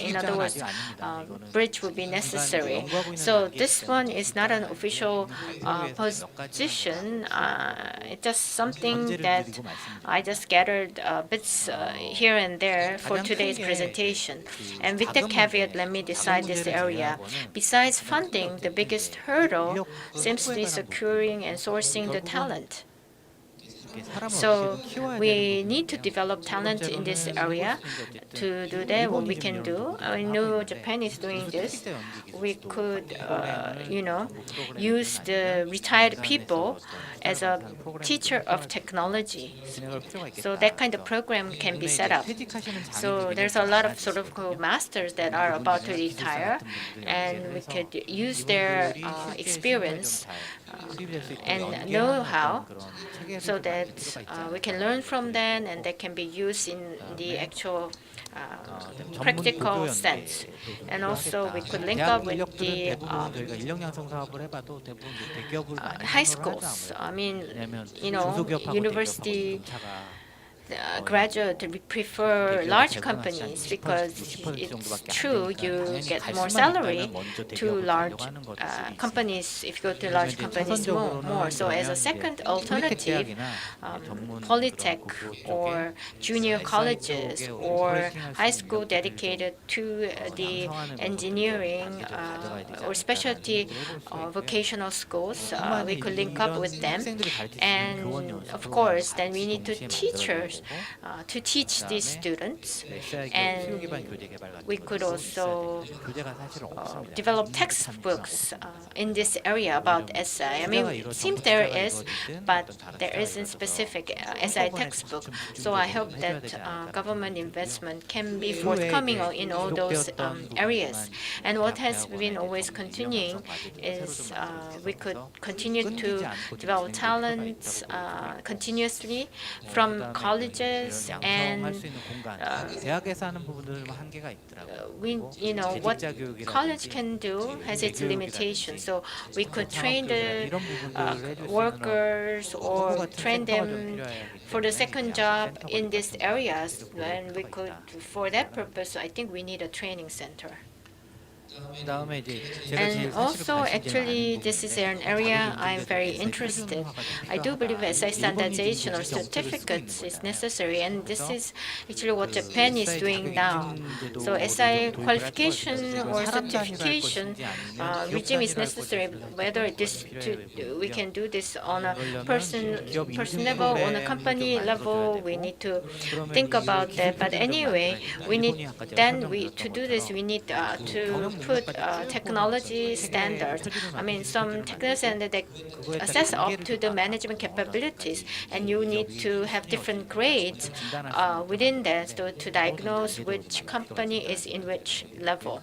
In other words, bridge would be necessary. So this one is not an official position. It's just something that I just gathered bits here and there for today's presentation. And with the caveat, let me decide this area. Besides funding, the biggest hurdle seems to be securing and sourcing the talent. So we need to develop talent in this area. To do that, what we can do, I know Japan is doing this. We could, use the retired people as a teacher of technology. So that kind of program can be set up. So there's a lot of sort of masters that are about to retire, and we could use their experience and know-how so that we can learn from them and that can be used in the actual practical sense. And also we could link up with the high schools. I mean, university graduate prefer large companies because it's true you get more salary to large companies if you go to large companies more. So as a second alternative, polytech or junior colleges or high school dedicated to the engineering or specialty vocational schools, we could link up with them. And of course, then we need to teachers to teach these students, and we could also develop textbooks in this area about SI. I mean, it seems there is, but there isn't specific SI textbook. So I hope that government investment can be forthcoming in all those areas. And what has been always continuing is we could continue to develop talents continuously from colleges, and what college can do has its limitations. So we could train the workers or train them for the second job in these areas, and we could, for that purpose, I think we need a training center. And also, actually, this is an area I'm very interested. I do believe SI standardization or certificates is necessary, and this is actually what Japan is doing now. So SI qualification or certification regime is necessary. Whether we can do this on a person level, on a company level, we need to think about that. But anyway, to do this, we need to put technology standards. I mean, some technical standards that assess up to the management capabilities, and you need to have different grades within that to diagnose which company is in which level.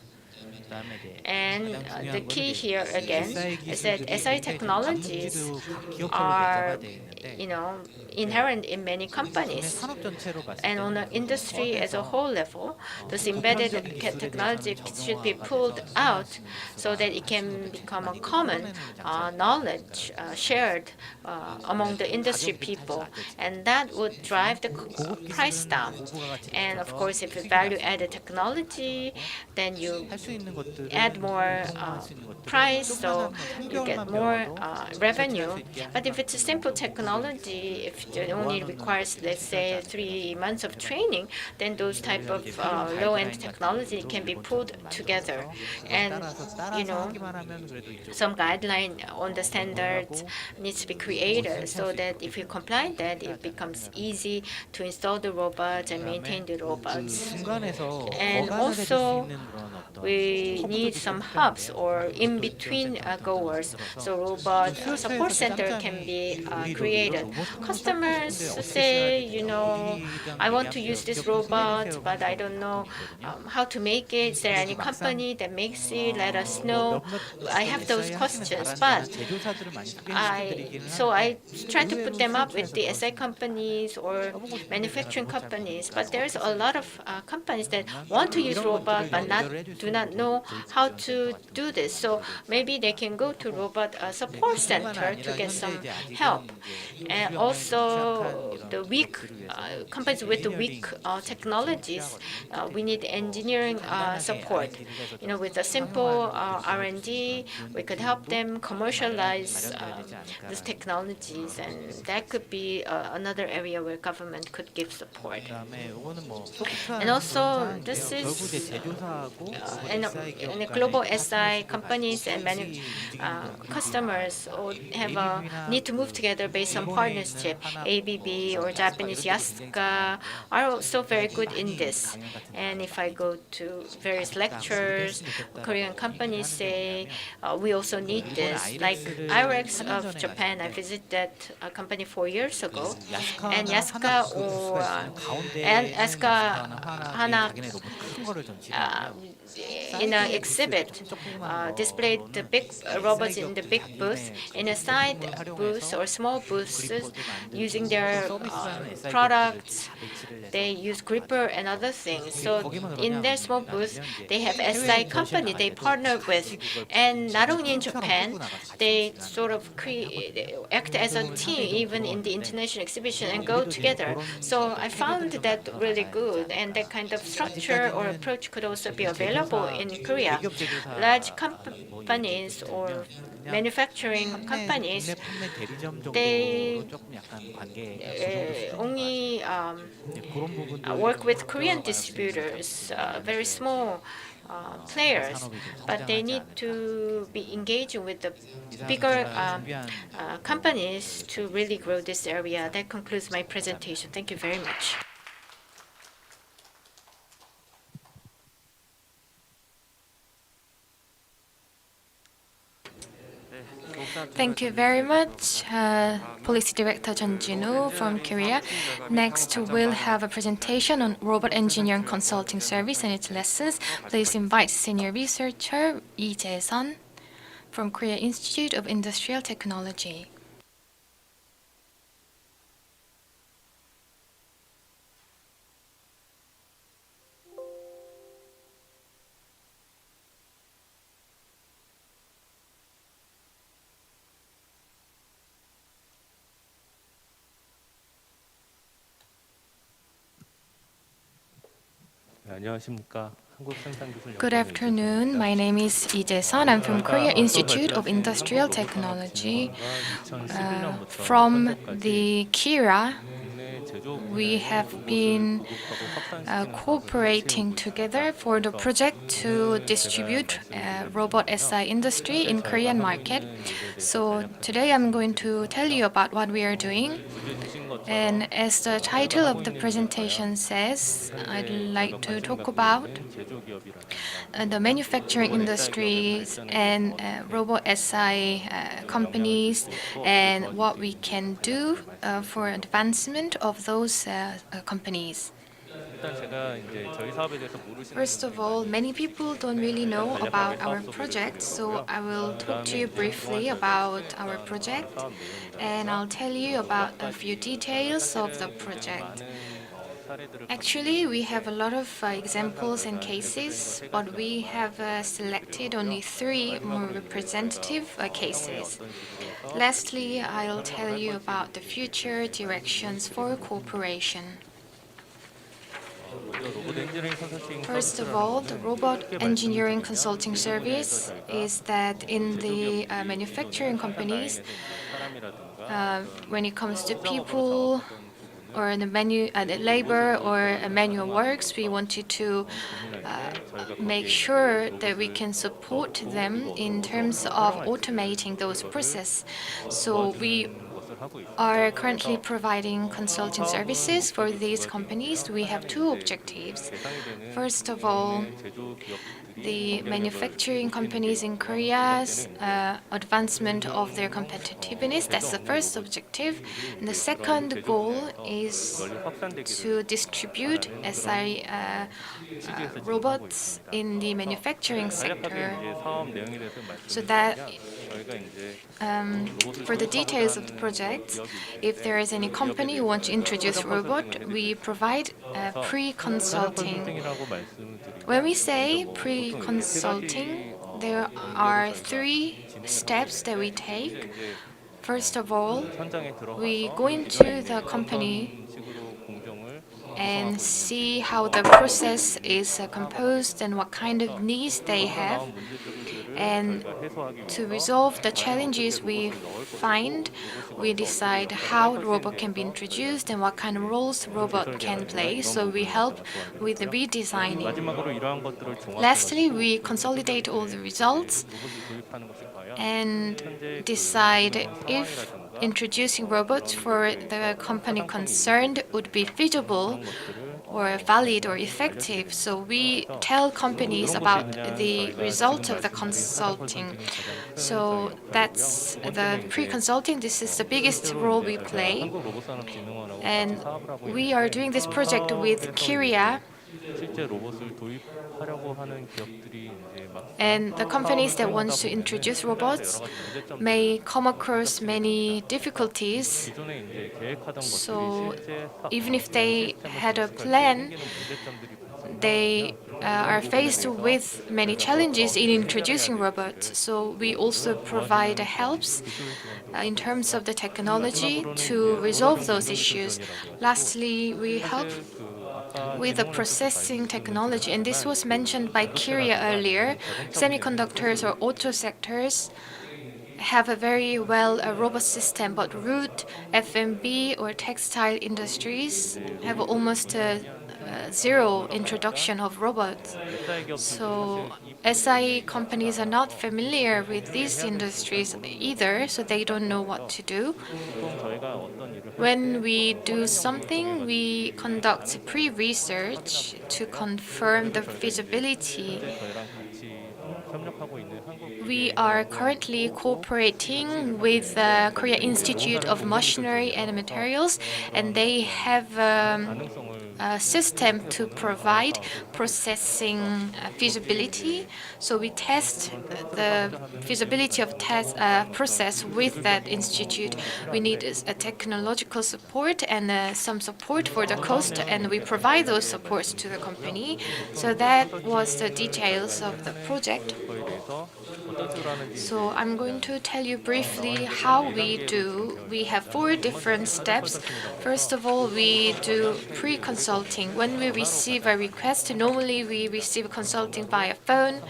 And the key here again is that SI technologies are inherent in many companies. And on the industry as a whole level, this embedded technology should be pulled out so that it can become a common knowledge shared among the industry people. And that would drive the price down. And of course, if you value-added technology, then you add more price, so you get more revenue. But if it's a simple technology, if it only requires, let's say, 3 months of training, then those type of low-end technology can be pulled together. And some guideline on the standards needs to be created so that if you comply that, it becomes easy to install the robots and maintain the robots. And also, we need some hubs or in-between goers, so robot support center can be created. Customers say, I want to use this robot, but I don't know how to make it. Is there any company that makes it? Let us know. I have those questions, but I try to put them up with the SI companies or manufacturing companies. But there's a lot of companies that want to use robot but do not know know how to do this. So maybe they can go to robot support center to get some help. And also the weak companies with the weak technologies, we need engineering support. With a simple R&D, we could help them commercialize these technologies, and that could be another area where government could give support. And also, this is in a global SI companies and customers have a need to move together based on partnership. ABB or Japanese Yasuka are also very good in this. And if I go to various lectures, Korean companies say we also need this. Like IREX of Japan, I visited a company 4 years ago, and Yasuka Hana in an exhibit displayed the big robots in the big booth. In a side booth or small booths, using their products, they use gripper and other things. So in their small booth, they have SI company they partner with, and not only in Japan, they sort of act as a team even in the international exhibition and go together. So I found that really good, and that kind of structure or approach could also be available in Korea. Large companies or manufacturing companies, they only work with Korean distributors, very small players, but they need to be engaging with the bigger companies to really grow this area. That concludes my presentation. Thank you very much. Thank you very much, Policy Director Jeon Jin-woo from Korea. Next, we'll have a presentation on Robot Engineering Consulting Service and its lessons. Please invite Senior Researcher Lee Jae-sun from Korea Institute of Industrial Technology. Good afternoon. My name is Lee Jae-sun. I'm from Korea Institute of Industrial Technology. From the KIRA, we have been cooperating together for the project to distribute robot SI industry in Korean market. So today I'm going to tell you about what we are doing. And as the title of the presentation says, I'd like to talk about the manufacturing industries and robot SI companies and what we can do for advancement of those companies. First of all, many people don't really know about our project, so I will talk to you briefly about our project, and I'll tell you about a few details of the project. Actually, we have a lot of examples and cases, but we have selected only 3 more representative cases. Lastly, I'll tell you about the future directions for cooperation. First of all, the Robot Engineering Consulting Service is that in the manufacturing companies, when it comes to people or the labor or manual works, we wanted to make sure that we can support them in terms of automating those processes. So we are currently providing consulting services for these companies. We have 2 objectives. First of all, the manufacturing companies in Korea's advancement of their competitiveness. That's the first objective. And the second goal is to distribute SI robots in the manufacturing sector so that For the details of the project, if there is any company who wants to introduce robot, we provide pre-consulting. When we say pre-consulting, there are three steps that we take. First of all, we go into the company and see how the process is composed and what kind of needs they have. And to resolve the challenges we find, we decide how the robot can be introduced and what kind of roles robot can play. So we help with the redesigning. Lastly, we consolidate all the results and decide if introducing robots for the company concerned would be feasible or valid or effective. So we tell companies about the result of the consulting. So that's the pre-consulting. This is the biggest role we play. And we are doing this project with Korea. And the companies that want to introduce robots may come across many difficulties. So even if they had a plan, they are faced with many challenges in introducing robots. So we also provide helps in terms of the technology to resolve those issues. Lastly, we help with the processing technology, and this was mentioned by Kyria earlier. Semiconductors or auto sectors have a very robust system, but root, FMB, or textile industries have almost zero introduction of robots. So SI companies are not familiar with these industries either, so they don't know what to do. When we do something, we conduct pre-research to confirm the feasibility. We are currently cooperating with the Korea Institute of Machinery and Materials, and they have a system to provide processing feasibility. So we test the feasibility of process with that institute. We need a technological support and some support for the cost, and we provide those supports to the company. So that was the details of the project. So I'm going to tell you briefly how we do. We have 4 different steps. First of all, we do pre-consulting. When we receive a request, normally we receive consulting via phone.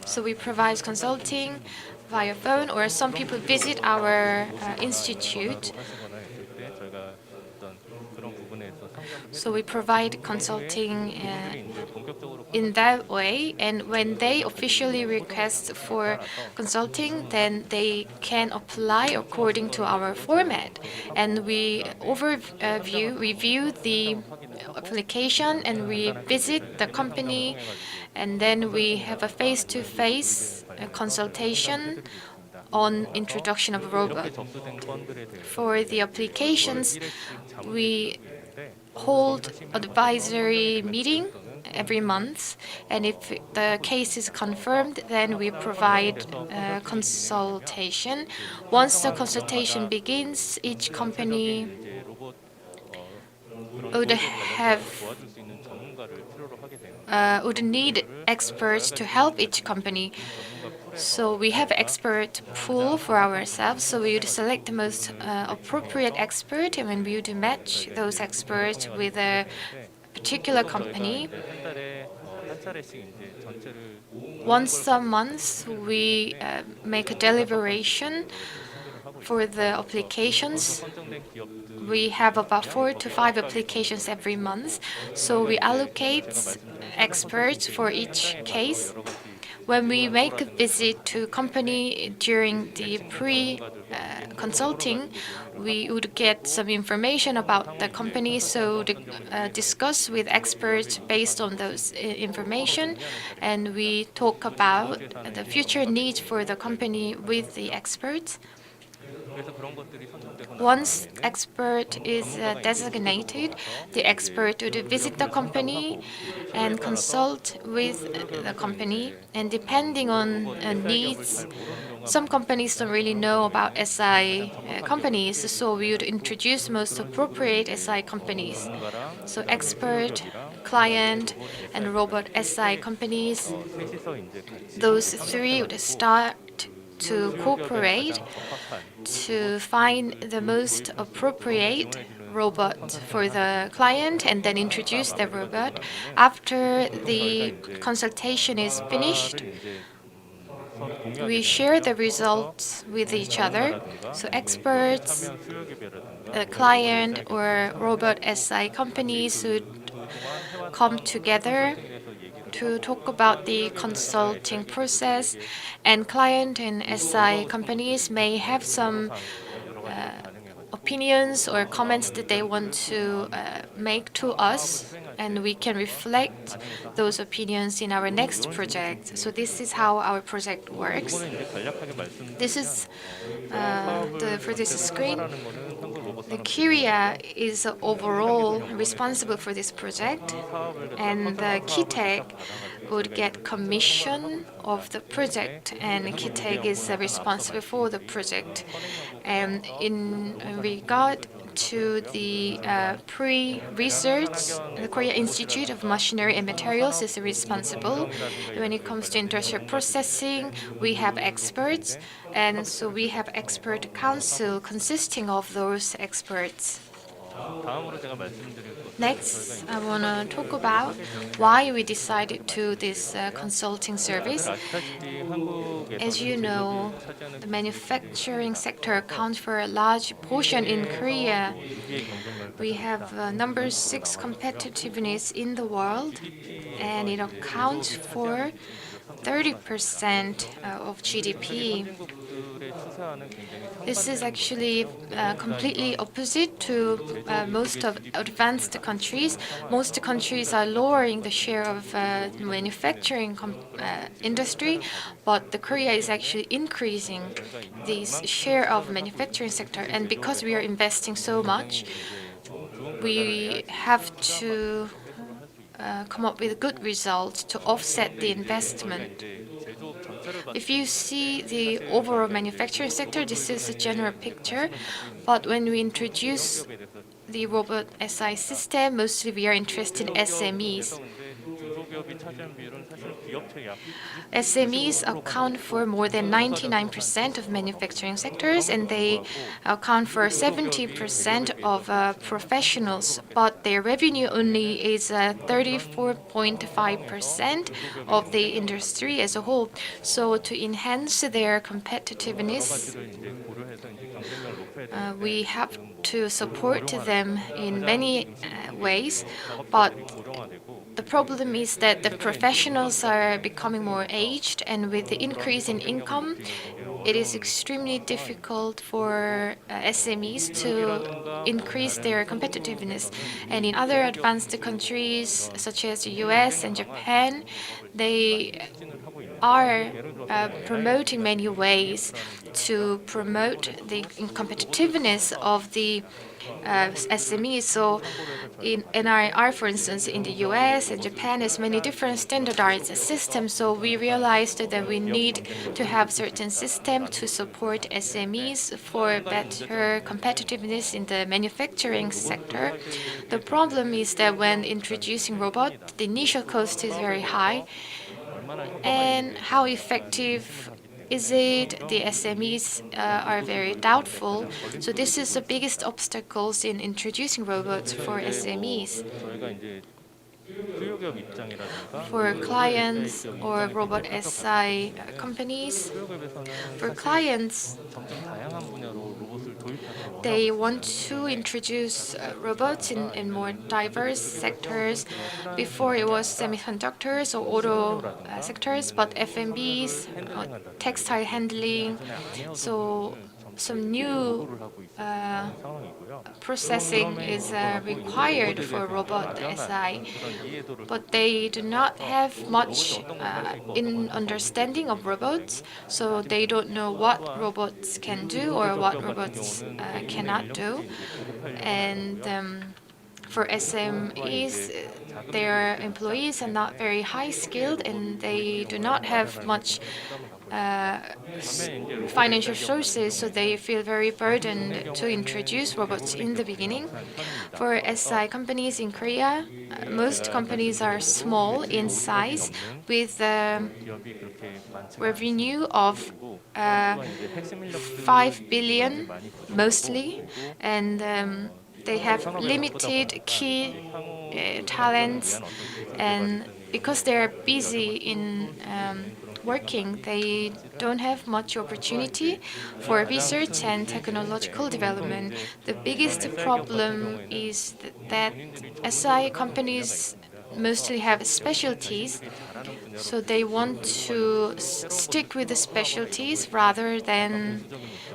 So we provide consulting via phone, or some people visit our institute. So we provide consulting in that way, and when they officially request for consulting, then they can apply according to our format. And we review the application, and we visit the company, and then we have a face-to-face consultation on introduction of robot. For the applications, we hold advisory meeting every month, and if the case is confirmed, then we provide consultation. Once the consultation begins, each company would need experts to help each company. So we have expert pool for ourselves. So we would select the most appropriate expert, and then we would match those experts with a particular company. Once a month, we make a deliberation for the applications. We have about 4 to 5 applications every month. So we allocate experts for each case. When we make a visit to company during the pre-consulting, we would get some information about the company, so to discuss with experts based on those information, and we talk about the future needs for the company with the experts. Once expert is designated, the expert would visit the company and consult with the company. And depending on needs some companies don't really know about SI companies, so we would introduce most appropriate SI companies. So expert, client, and robot SI companies, those three would start to cooperate to find the most appropriate robot for the client and then introduce the robot. After the consultation is finished, we share the results with each other. So experts, the client, or robot SI companies would come together to talk about the consulting process, and client and SI companies may have some opinions or comments that they want to make to us, and we can reflect those opinions in our next project. So this is how our project works. This is for this screen. The Korea is overall responsible for this project, and the KITEC would get commission of the project, and KITEC is responsible for the project. And in regard to the pre-research, the Korea Institute of Machinery and Materials is responsible. When it comes to industrial processing, we have experts, and so we have expert council consisting of those experts. Next, I want to talk about why we decided to this consulting service. As you know, the manufacturing sector accounts for a large portion in Korea. We have number 6 competitiveness in the world, and it accounts for 30% of GDP. This is actually completely opposite to most of advanced countries. Most countries are lowering the share of manufacturing industry, but the Korea is actually increasing this share of manufacturing sector. And because we are investing so much, we have to come up with good results to offset the investment. If you see the overall manufacturing sector, this is a general picture. But when we introduce the robot SI system, mostly we are interested in SMEs. SMEs account for more than 99% of manufacturing sectors, and they account for 70% of professionals, but their revenue only is 34.5% of the industry as a whole. So to enhance their competitiveness, we have to support them in many ways, but the problem is that the professionals are becoming more aged, and with the increase in income, it is extremely difficult for SMEs to increase their competitiveness. And in other advanced countries, such as the US and Japan, they are promoting many ways to promote the competitiveness of the SMEs. So in NIR, for instance, in the US and Japan, has many different standardized systems. So we realized that we need to have certain system to support SMEs for better competitiveness in the manufacturing sector. The problem is that when introducing robot, the initial cost is very high, and how effective is it? The SMEs are very doubtful. So this is the biggest obstacles in introducing robots for SMEs. For clients or robot SI companies, for clients, they want to introduce robots in more diverse sectors. Before it was semiconductors or auto sectors, but FMBs, textile handling, so some new processing is required for robot SI, but they do not have much in understanding of robots, so they don't know what robots can do or what robots cannot do. And for SMEs, their employees are not very high skilled, and they do not have much financial sources, so they feel very burdened to introduce robots in the beginning. For SI companies in Korea, most companies are small in size with revenue of 5 billion mostly, and they have limited key talents, and because they're busy in working, they don't have much opportunity for research and technological development. The biggest problem is that SI companies mostly have specialties, so they want to stick with the specialties rather than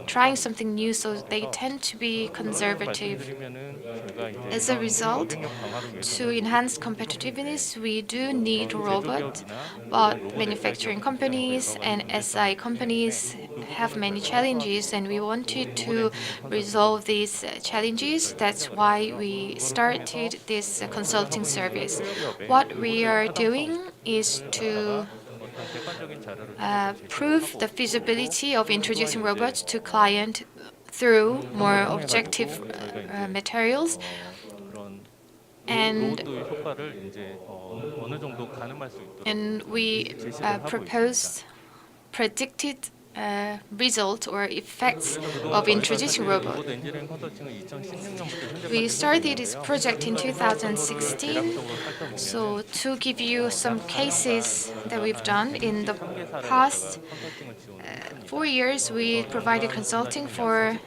trying something new, so they tend to be conservative. As a result, to enhance competitiveness, we do need robots, but manufacturing companies and SI companies have many challenges, and we wanted to resolve these challenges. That's why we started this consulting service. What we are doing is to prove the feasibility of introducing robots to client through more objective materials, and we propose predicted result or effects of introducing robots. We started this project in 2016. So to give you some cases that we've done in the past 4 years, we provided consulting for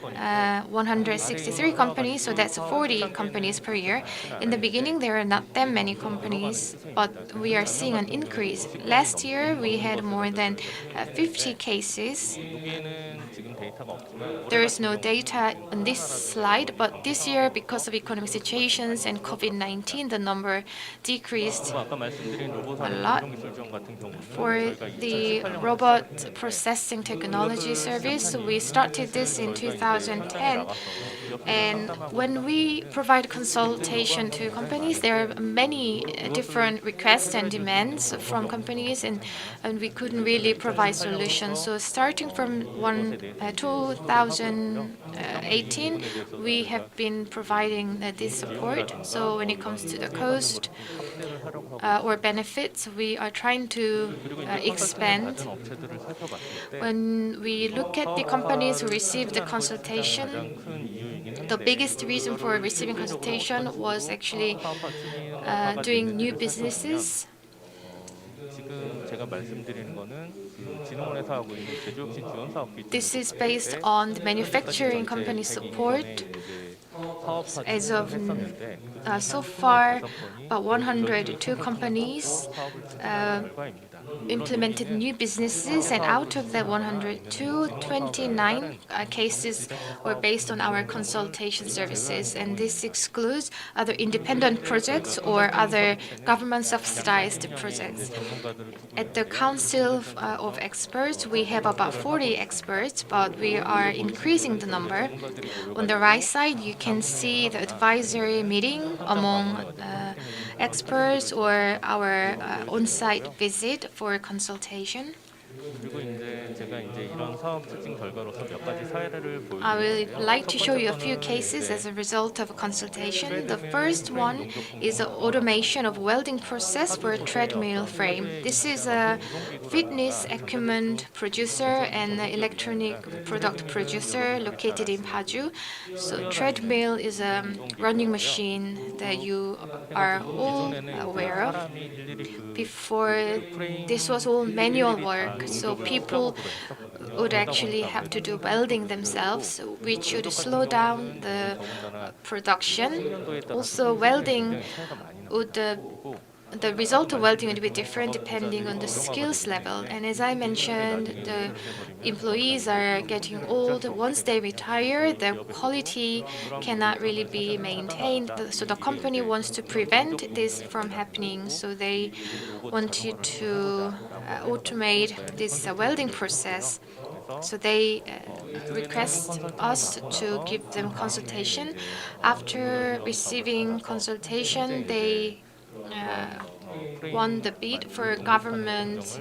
163 companies, so that's 40 companies per year. In the beginning, there are not that many companies, but we are seeing an increase. Last year, we had more than 50 cases. There is no data on this slide, but this year, because of economic situations and COVID-19, the number decreased a lot. For the robot processing technology service, we started this in 2010. And when we provide consultation to companies, there are many different requests and demands from companies, and we couldn't really provide solutions. So starting from 2018, we have been providing this support. So when it comes to the cost or benefits, we are trying to expand. When we look at the companies who receive the consultation, the biggest reason for receiving consultation was actually doing new businesses. This is based on the manufacturing company support. As of so far, about 102 companies implemented new businesses, and out of the 102, 29 cases were based on our consultation services, and this excludes other independent projects or other government-subsidized projects. At the Council of Experts, we have about 40 experts, but we are increasing the number. On the right side, you can see the advisory meeting among experts or our on-site visit for consultation. I would like to show you a few cases as a result of a consultation. The first one is the automation of welding process for a treadmill frame. This is a fitness equipment producer and electronic product producer located in Paju. So treadmill is a running machine that you are all aware of. Before, this was all manual work, so people would actually have to do welding themselves, which would slow down the production. Also, welding would the result of welding would be different depending on the skills level. And as I mentioned, the employees are getting old. Once they retire, the quality cannot really be maintained. So the company wants to prevent this from happening. So they wanted to automate this welding process. So they request us to give them consultation. After receiving consultation, they won the bid for government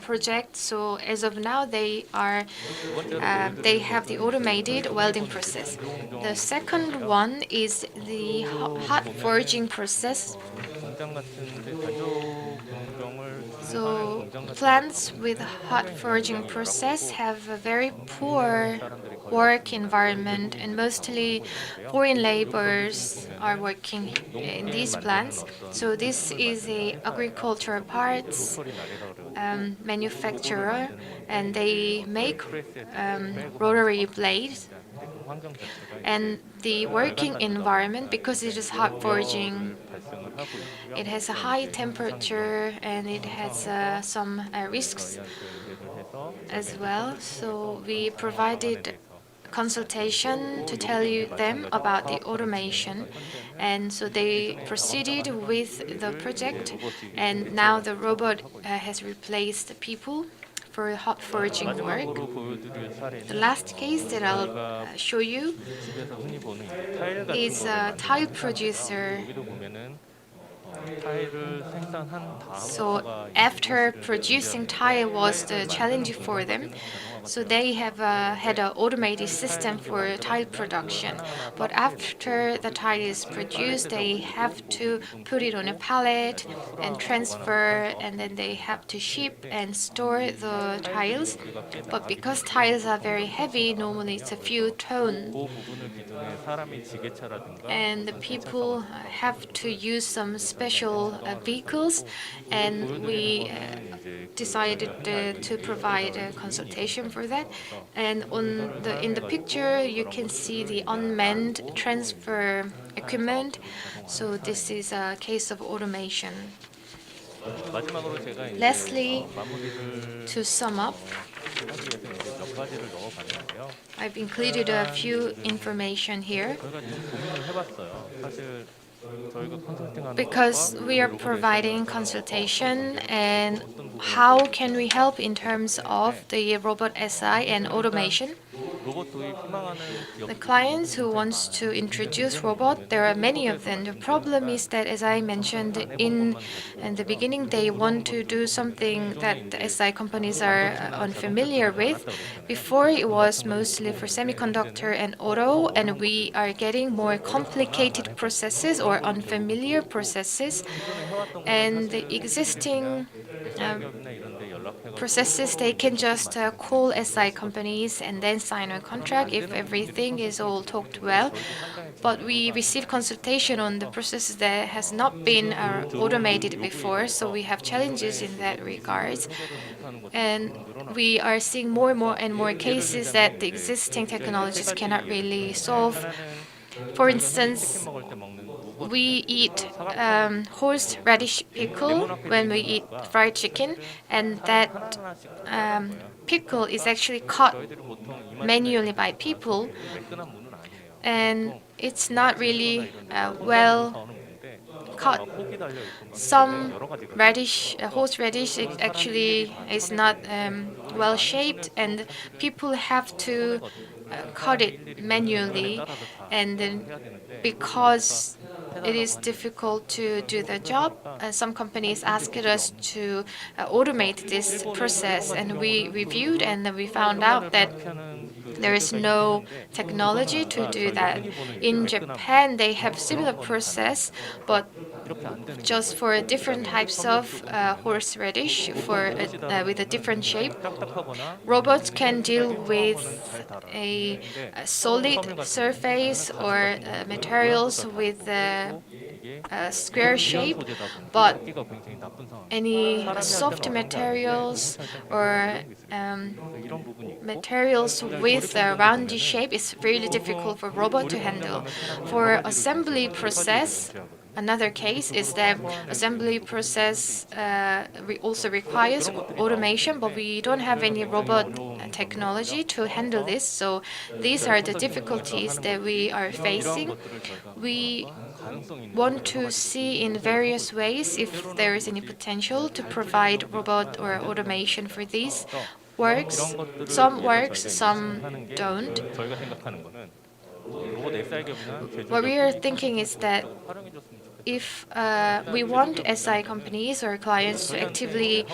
project. So as of now, they have the automated welding process. The second one is the hot forging process. So plants with hot forging process have a very poor work environment, and mostly foreign laborers are working in these plants. So this is a agricultural parts manufacturer, and they make rotary blades. And the working environment, because it is hot forging, it has a high temperature and it has some risks as well. So we provided consultation to tell you them about the automation, and so they proceeded with the project, and now the robot has replaced the people for hot forging work. The last case that I'll show you is a tile producer. So after producing tile was the challenge for them. So they have had an automated system for tile production. But after the tile is produced, they have to put it on a pallet and transfer, and then they have to ship and store the tiles. But because tiles are very heavy, normally it's a few tons, and the people have to use some special vehicles, and we decided to provide a consultation for that. And in the picture, you can see the unmanned transfer equipment. So this is a case of automation. Lastly, to sum up, I've included a few information here. Because we are providing consultation, and how can we help in terms of the robot SI and automation? The clients who wants to introduce robot, there are many of them. The problem is that, as I mentioned in the beginning, they want to do something that the SI companies are unfamiliar with. Before, it was mostly for semiconductor and auto, and we are getting more complicated processes or unfamiliar processes. And the existing processes, they can just call SI companies and then sign a contract if everything is all talked well. But we receive consultation on the processes that has not been automated before, so we have challenges in that regards. And we are seeing more and more cases that the existing technologies cannot really solve. For instance, we eat horseradish pickle when we eat fried chicken, and that pickle is actually cut manually by people, and it's not really well cut. Some horseradish actually is not well shaped, and people have to cut it manually, and then because it is difficult to do the job, some companies asked us to automate this process, and we reviewed, and then we found out that there is no technology to do that. In Japan, they have similar process, but just for different types of horseradish with a different shape. Robots can deal with a solid surface or materials with a square shape, but any soft materials or materials with a roundy shape is really difficult for robot to handle. For assembly process, another case is that assembly process also requires automation, but we don't have any robot technology to handle this. So these are the difficulties that we are facing. We want to see in various ways if there is any potential to provide robot or automation for these works. Some works, some don't. What we are thinking is that if we want SI companies or clients to actively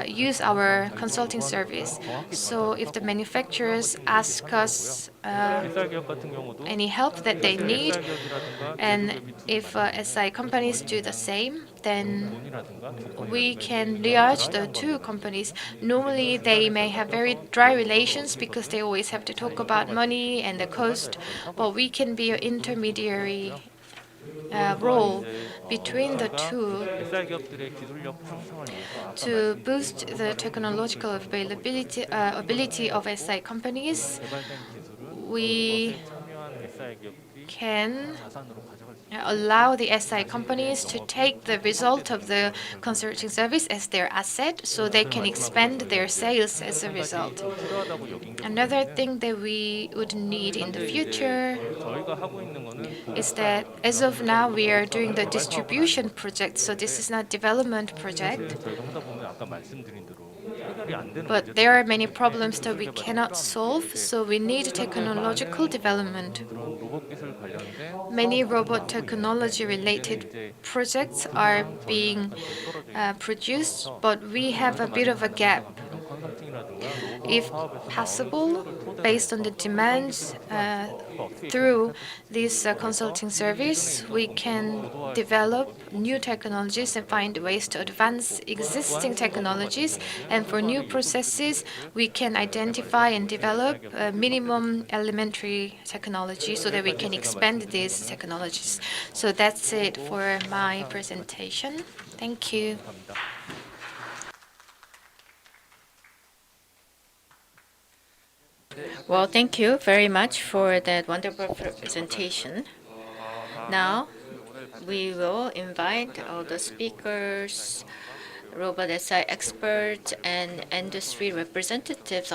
use our consulting service. So if the manufacturers ask us any help that they need, and if SI companies do the same, then we can liaise the two companies. Normally, they may have very dry relations because they always have to talk about money and the cost, but we can be an intermediary role between the two to boost the technological ability of SI companies. We can allow the SI companies to take the result of the consulting service as their asset so they can expand their sales as a result. Another thing that we would need in the future is that as of now we are doing the distribution project, so this is not development project. But there are many problems that we cannot solve, so we need technological development. Many robot technology related projects are being produced, but we have a bit of a gap. If possible, based on the demands through this consulting service, we can develop new technologies and find ways to advance existing technologies. And for new processes, we can identify and develop minimum elementary technology so that we can expand these technologies. So that's it for my presentation. Thank you. Well, thank you very much for that wonderful presentation. Now, we will invite all the speakers, robot SI experts, and industry representatives